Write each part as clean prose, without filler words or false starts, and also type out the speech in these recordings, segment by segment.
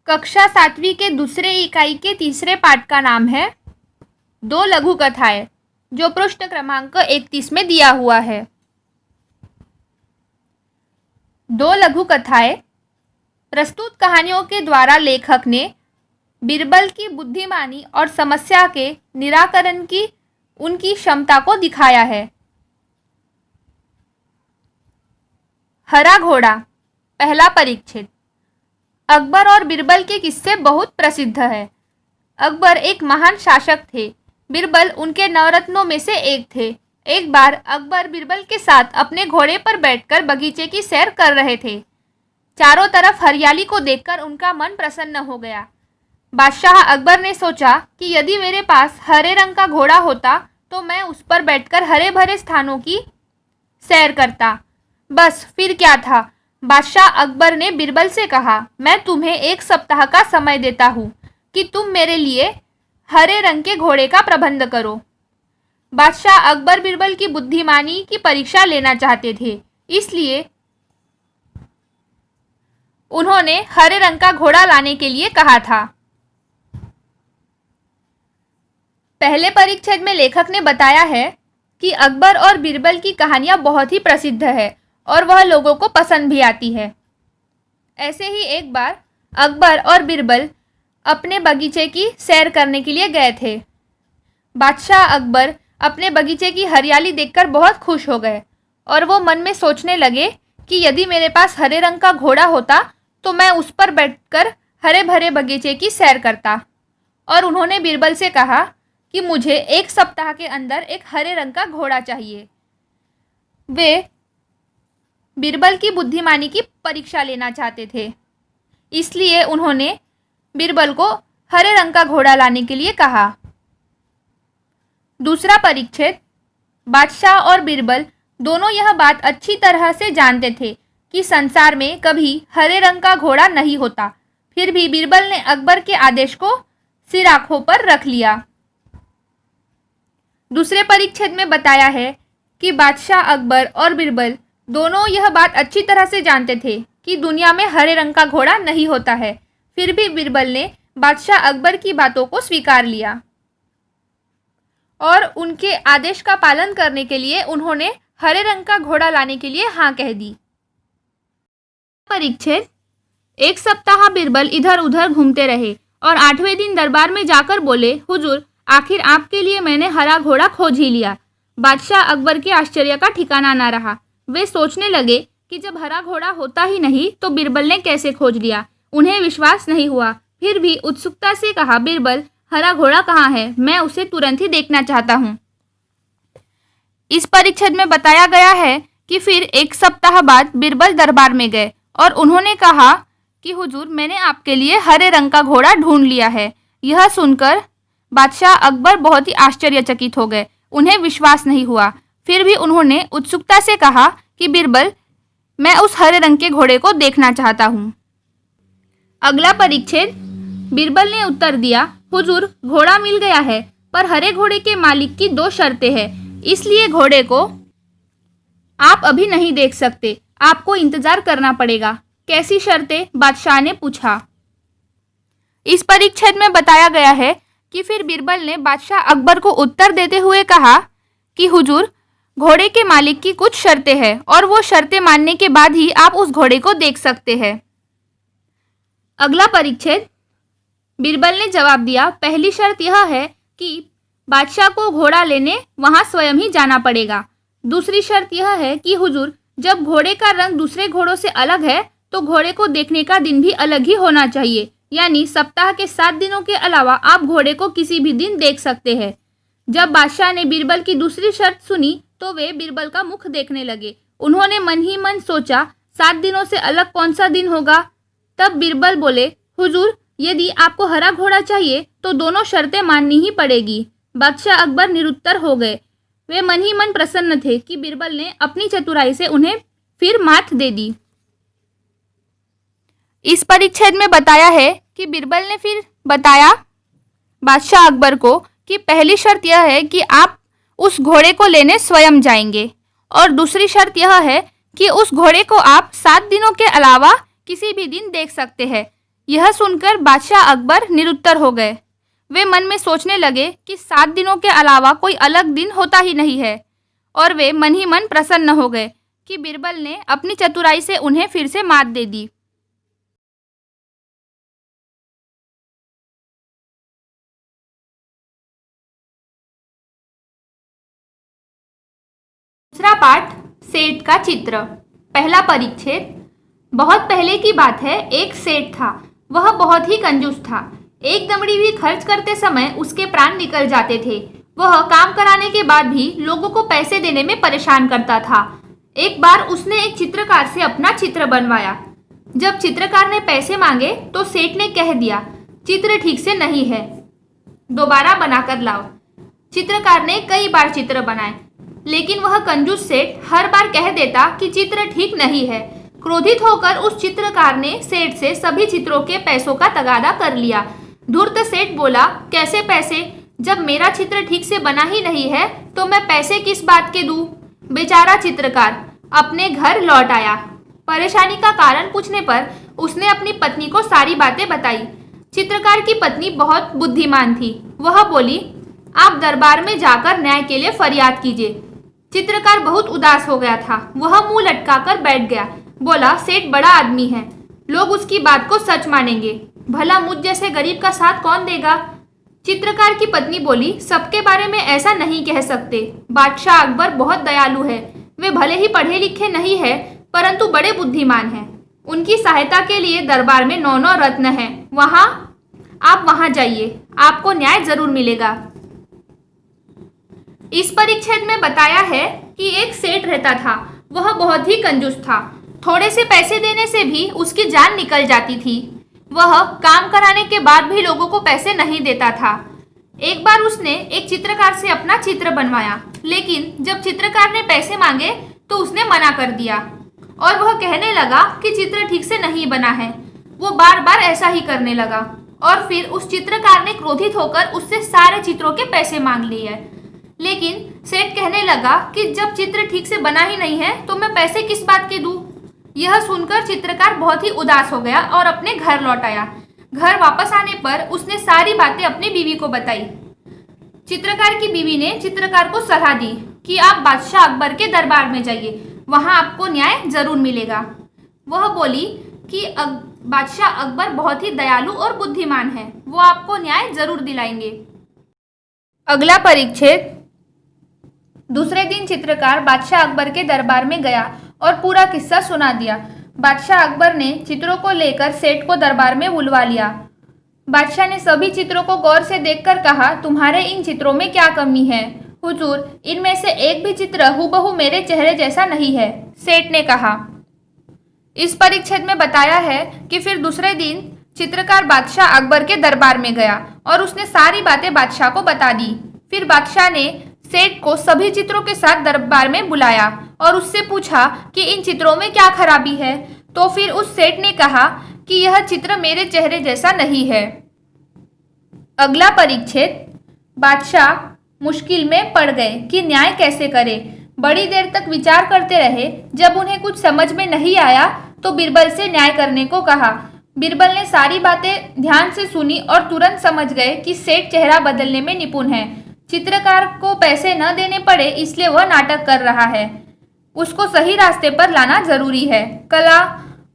कक्षा 7वीं के दूसरे इकाई के तीसरे पाठ का नाम है दो लघु कथाएं, जो पृष्ठ क्रमांक 31 में दिया हुआ है। दो लघु कथाएं प्रस्तुत कहानियों के द्वारा लेखक ने बीरबल की बुद्धिमानी और समस्या के निराकरण की उनकी क्षमता को दिखाया है। हरा घोड़ा। पहला परिच्छेद। अकबर और बीरबल के किस्से बहुत प्रसिद्ध है। अकबर एक महान शासक थे। बीरबल उनके नवरत्नों में से एक थे। एक बार अकबर बीरबल के साथ अपने घोड़े पर बैठकर बगीचे की सैर कर रहे थे। चारों तरफ हरियाली को देखकर उनका मन प्रसन्न हो गया। बादशाह अकबर ने सोचा कि यदि मेरे पास हरे रंग का घोड़ा होता तो मैं उस पर बैठकर हरे भरे स्थानों की सैर करता। बस फिर क्या था। बादशाह अकबर ने बीरबल से कहा, मैं तुम्हें 1 सप्ताह का समय देता हूँ कि तुम मेरे लिए हरे रंग के घोड़े का प्रबंध करो। बादशाह अकबर बीरबल की बुद्धिमानी की परीक्षा लेना चाहते थे, इसलिए उन्होंने हरे रंग का घोड़ा लाने के लिए कहा था। पहले परिच्छेद में लेखक ने बताया है कि अकबर और बीरबल की कहानियां बहुत ही प्रसिद्ध है और वह लोगों को पसंद भी आती है। ऐसे ही एक बार अकबर और बीरबल अपने बगीचे की सैर करने के लिए गए थे। बादशाह अकबर अपने बगीचे की हरियाली देखकर बहुत खुश हो गए और वो मन में सोचने लगे कि यदि मेरे पास हरे रंग का घोड़ा होता तो मैं उस पर बैठकर हरे भरे बगीचे की सैर करता। और उन्होंने बीरबल से कहा कि मुझे 1 सप्ताह के अंदर एक हरे रंग का घोड़ा चाहिए। वे बीरबल की बुद्धिमानी की परीक्षा लेना चाहते थे, इसलिए उन्होंने बीरबल को हरे रंग का घोड़ा लाने के लिए कहा। दूसरा परिच्छेद। बादशाह और बीरबल दोनों यह बात अच्छी तरह से जानते थे कि संसार में कभी हरे रंग का घोड़ा नहीं होता। फिर भी बीरबल ने अकबर के आदेश को सिर आंखों पर रख लिया। दूसरे परिच्छेद में बताया है कि बादशाह अकबर और बीरबल दोनों यह बात अच्छी तरह से जानते थे कि दुनिया में हरे रंग का घोड़ा नहीं होता है। फिर भी बीरबल ने बादशाह अकबर की बातों को स्वीकार लिया और उनके आदेश का पालन करने के लिए उन्होंने हरे रंग का घोड़ा लाने के लिए हाँ कह दी। परिच्छेद। 1 सप्ताह बीरबल इधर उधर घूमते रहे और 8वें दिन दरबार में जाकर बोले, हुजूर, आखिर आपके लिए मैंने हरा घोड़ा खोज ही लिया। बादशाह अकबर के आश्चर्य का ठिकाना ना रहा। वे सोचने लगे कि जब हरा घोड़ा होता ही नहीं तो बीरबल ने कैसे खोज लिया। उन्हें विश्वास नहीं हुआ। फिर भी उत्सुकता से कहा, बीरबल, हरा घोड़ा कहाँ है? मैं उसे तुरंत ही देखना चाहता हूँ। इस परिच्छेद में बताया गया है कि फिर 1 सप्ताह बाद बीरबल दरबार में गए और उन्होंने कहा कि हुजूर, मैंने आपके लिए हरे रंग का घोड़ा ढूंढ लिया है। यह सुनकर बादशाह अकबर बहुत ही आश्चर्यचकित हो गए। उन्हें विश्वास नहीं हुआ। फिर भी उन्होंने उत्सुकता से कहा कि बीरबल, मैं उस हरे रंग के घोड़े को देखना चाहता हूँ। अगला परिच्छेद। बीरबल ने उत्तर दिया, हुजूर, घोड़ा मिल गया है, पर हरे घोड़े के मालिक की 2 शर्तें हैं, इसलिए घोड़े को आप अभी नहीं देख सकते। आपको इंतजार करना पड़ेगा। कैसी शर्तें? बादशाह ने पूछा। इस परिच्छेद में बताया गया है कि फिर बीरबल ने बादशाह अकबर को उत्तर देते हुए कहा कि हुजूर, घोड़े के मालिक की कुछ शर्तें हैं और वो शर्तें मानने के बाद ही आप उस घोड़े को देख सकते हैं। अगला परिच्छेद। बीरबल ने जवाब दिया, पहली शर्त यह है कि बादशाह को घोड़ा लेने वहां स्वयं ही जाना पड़ेगा। दूसरी शर्त यह है कि हुजूर, जब घोड़े का रंग दूसरे घोड़ों से अलग है तो घोड़े को देखने का दिन भी अलग ही होना चाहिए, यानी सप्ताह के 7 दिनों के अलावा आप घोड़े को किसी भी दिन देख सकते हैं। जब बादशाह ने बीरबल की दूसरी शर्त सुनी तो वे बीरबल का मुख देखने लगे। उन्होंने मन ही मन सोचा, 7 दिनों से अलग कौन सा दिन होगा? तब बीरबल बोले, हुजूर, यदि आपको हरा घोड़ा चाहिए तो दोनों शर्तें माननी ही पड़ेगी। बादशाह अकबर निरुत्तर हो गए। वे मन ही मन प्रसन्न थे कि बीरबल ने अपनी चतुराई से उन्हें फिर मात दे दी। इस परिच्छेद में बताया है कि बीरबल ने फिर बताया बादशाह अकबर को कि पहली शर्त यह है कि आप उस घोड़े को लेने स्वयं जाएंगे और दूसरी शर्त यह है कि उस घोड़े को आप 7 दिनों के अलावा किसी भी दिन देख सकते हैं, यह सुनकर बादशाह अकबर निरुत्तर हो गए। वे मन में सोचने लगे कि 7 दिनों के अलावा कोई अलग दिन होता ही नहीं है, और वे मन ही मन प्रसन्न हो गए कि बीरबल ने अपनी चतुराई से उन्हें फिर से मात दे दी। दूसरा पाठ, सेठ का चित्र। पहला परिच्छेद। बहुत पहले की बात है, एक सेठ था। वह बहुत ही कंजूस था। एक दमड़ी भी खर्च करते समय उसके प्राण निकल जाते थे। वह काम कराने के बाद भी लोगों को पैसे देने में परेशान करता था। एक बार उसने एक चित्रकार से अपना चित्र बनवाया। जब चित्रकार ने पैसे मांगे तो सेठ ने कह दिया, चित्र ठीक से नहीं है, दोबारा बनाकर लाओ। चित्रकार ने कई बार चित्र बनाए, लेकिन वह कंजूस सेठ हर बार कह देता कि चित्र ठीक नहीं है। क्रोधित होकर उस चित्रकार ने सेठ से सभी चित्रों के पैसों का तगादा कर लिया। धूर्त सेठ बोला, कैसे पैसे? जब मेरा चित्र ठीक से बना ही नहीं है तो मैं पैसे किस बात के दूं? बेचारा चित्रकार अपने घर लौट आया। परेशानी का कारण पूछने पर उसने अपनी पत्नी को सारी बातें बताई। चित्रकार की पत्नी बहुत बुद्धिमान थी। वह बोली, आप दरबार में जाकर न्याय के लिए फरियाद कीजिए। चित्रकार बहुत उदास हो गया था। वह मुंह लटकाकर बैठ गया। बोला, सेठ बड़ा आदमी है, लोग उसकी बात को सच मानेंगे, भला मुझ जैसे गरीब का साथ कौन देगा? चित्रकार की पत्नी बोली, सबके बारे में ऐसा नहीं कह सकते। बादशाह अकबर बहुत दयालु है। वे भले ही पढ़े लिखे नहीं है, परंतु बड़े बुद्धिमान हैं। उनकी सहायता के लिए दरबार में 9 रत्न हैं। आप वहां जाइए, आपको न्याय जरूर मिलेगा। इस परिच्छेद में बताया है कि एक सेठ रहता था। वह बहुत ही कंजूस था। थोड़े से पैसे देने से भी उसकी जान निकल जाती थी। वह काम कराने के बाद भी लोगों को पैसे नहीं देता था। एक बार उसने एक चित्रकार से अपना चित्र बनवाया, लेकिन जब चित्रकार ने पैसे मांगे तो उसने मना कर दिया और वह कहने लगा कि चित्र ठीक से नहीं बना है। वो बार बार ऐसा ही करने लगा और फिर उस चित्रकार ने क्रोधित होकर उससे सारे चित्रों के पैसे मांग लिए। लेकिन सेठ कहने लगा कि जब चित्र ठीक से बना ही नहीं है तो मैं पैसे किस बात के दूं? यह सुनकर चित्रकार बहुत ही उदास हो गया और अपने घर लौट आया। घर वापस आने पर उसने सारी बातें अपनी बीवी को बताई। चित्रकार की बीवी ने चित्रकार को सलाह दी कि आप बादशाह अकबर के दरबार में जाइए, वहां आपको न्याय जरूर मिलेगा। वह बोली कि बादशाह अकबर बहुत ही दयालु और बुद्धिमान है, वो आपको न्याय जरूर दिलाएंगे। अगला परिच्छेद। दूसरे दिन चित्रकार बादशाह अकबर के दरबार में गया और पूरा किस्सा सुना दिया। बादशाह अकबर ने चित्रों को लेकर सेठ को दरबार में बुलवा लिया। बादशाह ने सभी चित्रों को गौर से देखकर कहा, तुम्हारे इन चित्रों में क्या कमी है? हुजूर, इनमें से एक भी चित्र हूबहू मेरे चेहरे जैसा नहीं है, सेठ ने कहा। इस परिच्छेद में बताया है कि फिर दूसरे दिन चित्रकार बादशाह अकबर के दरबार में गया और उसने सारी बातें बादशाह को बता दी। फिर बादशाह ने सेठ को सभी चित्रों के साथ दरबार में बुलाया और उससे पूछा कि इन चित्रों में क्या खराबी है। तो फिर उस सेठ ने कहा कि यह चित्र मेरे चेहरे जैसा नहीं है। अगला परिच्छेद। बादशाह मुश्किल में पड़ गए कि न्याय कैसे करें। बड़ी देर तक विचार करते रहे। जब उन्हें कुछ समझ में नहीं आया तो बीरबल से न्याय करने को कहा। बीरबल ने सारी बातें ध्यान से सुनी और तुरंत समझ गए कि सेठ चेहरा बदलने में निपुण है। चित्रकार को पैसे न देने पड़े इसलिए वह नाटक कर रहा है। उसको सही रास्ते पर लाना जरूरी है। कला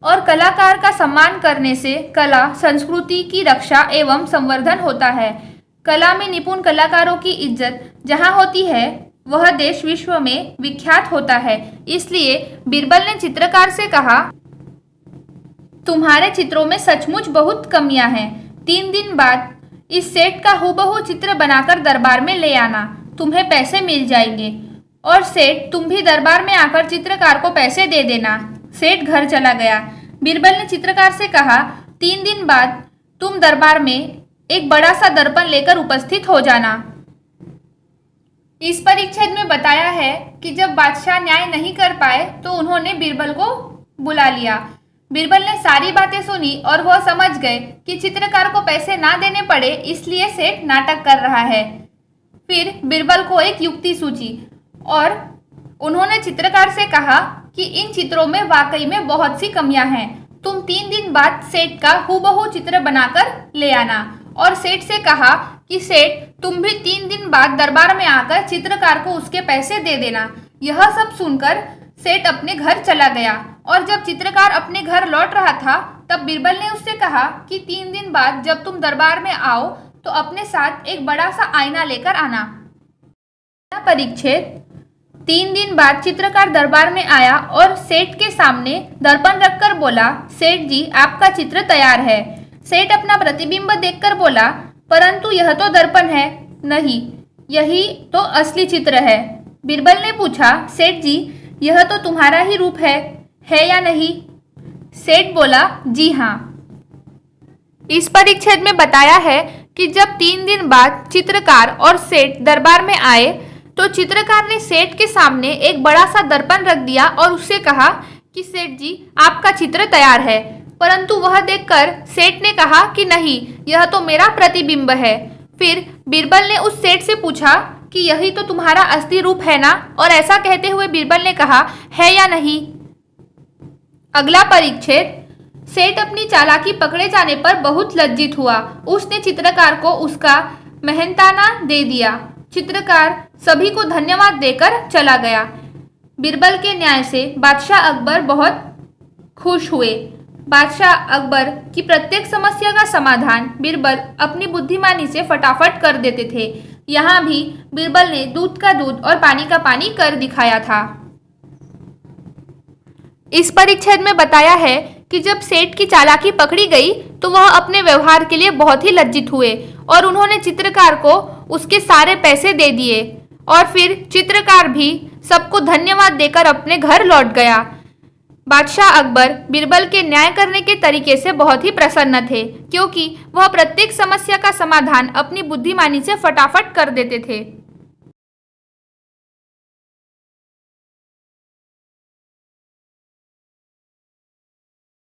और कलाकार का सम्मान करने से कला संस्कृति की रक्षा एवं संवर्धन होता है। कला में निपुण कलाकारों की इज्जत जहाँ होती है वह देश विश्व में विख्यात होता है। इसलिए बीरबल ने चित्रकार से कहा, तुम्हारे चित्रों में सचमुच बहुत कमियां हैं। 3 दिन बाद इस सेठ का हूबहू चित्र बनाकर दरबार में ले आना, तुम्हें पैसे मिल जाएंगे। और सेठ, तुम भी दरबार में आकर चित्रकार को पैसे दे देना। सेठ घर चला गया। बीरबल ने चित्रकार से कहा, 3 दिन बाद तुम दरबार में एक बड़ा सा दर्पण लेकर उपस्थित हो जाना। इस परिच्छेद में बताया है कि जब बादशाह न्याय नहीं कर पाए तो उन्होंने बीरबल को बुला लिया। बीरबल ने सारी बातें सुनी और वह समझ गए कि चित्रकार को पैसे ना देने पड़े इसलिए सेठ नाटक कर रहा है। फिर बीरबल को एक युक्ति सूझी और उन्होंने चित्रकार से कहा कि इन चित्रों में वाकई में बहुत सी कमियां हैं। तुम 3 दिन बाद सेठ का हूबहू चित्र बनाकर ले आना। और सेठ से कहा कि सेठ तुम भी 3 दिन बाद दरबार में आकर चित्रकार को उसके पैसे दे देना। यह सब सुनकर सेठ अपने घर चला गया और जब चित्रकार अपने घर लौट रहा था तब बीरबल ने उससे कहा कि 3 दिन बाद जब तुम दरबार में आओ तो अपने साथ एक बड़ा सा आईना लेकर आना। परिच्छेद। 3 दिन बाद चित्रकार दरबार में आया और सेठ के सामने दर्पण रखकर बोला, सेठ जी आपका चित्र तैयार है। सेठ अपना प्रतिबिंब देखकर बोला, परंतु यह तो दर्पण है। नहीं, यही तो असली चित्र है। बीरबल ने पूछा, सेठ जी यह तो तुम्हारा ही रूप है या नहीं? सेठ बोला, जी हाँ। इस परिच्छेद में बताया है कि जब 3 दिन बाद चित्रकार और सेठ दरबार में आए तो चित्रकार ने सेठ के सामने एक बड़ा सा दर्पण रख दिया और उससे कहा कि सेठ जी आपका चित्र तैयार है। परंतु वह देखकर सेठ ने कहा कि नहीं, यह तो मेरा प्रतिबिंब है। फिर बीरबल ने उस सेठ से पूछा कि यही तो तुम्हारा असली रूप है ना? और ऐसा कहते हुए बीरबल ने कहा, है या नहीं? अगला परिच्छेद। सेठ अपनी चालाकी पकड़े जाने पर बहुत लज्जित हुआ। उसने चित्रकार को उसका मेहनताना दे दिया। चित्रकार सभी को धन्यवाद देकर चला गया। बीरबल के न्याय से बादशाह अकबर बहुत खुश हुए। बादशाह अकबर की प्रत्येक समस्या का समाधान बीरबल अपनी बुद्धिमानी से फटाफट कर देते थे। यहाँ भी बीरबल ने दूध का दूध और पानी का पानी कर दिखाया था। इस परिच्छेद में बताया है कि जब सेठ की चालाकी पकड़ी गई तो वह अपने व्यवहार के लिए बहुत ही लज्जित हुए और उन्होंने चित्रकार को उसके सारे पैसे दे दिए और फिर चित्रकार भी सबको धन्यवाद देकर अपने घर लौट गया। बादशाह अकबर बीरबल के न्याय करने के तरीके से बहुत ही प्रसन्न थे क्योंकि वह प्रत्येक समस्या का समाधान अपनी बुद्धिमानी से फटाफट कर देते थे।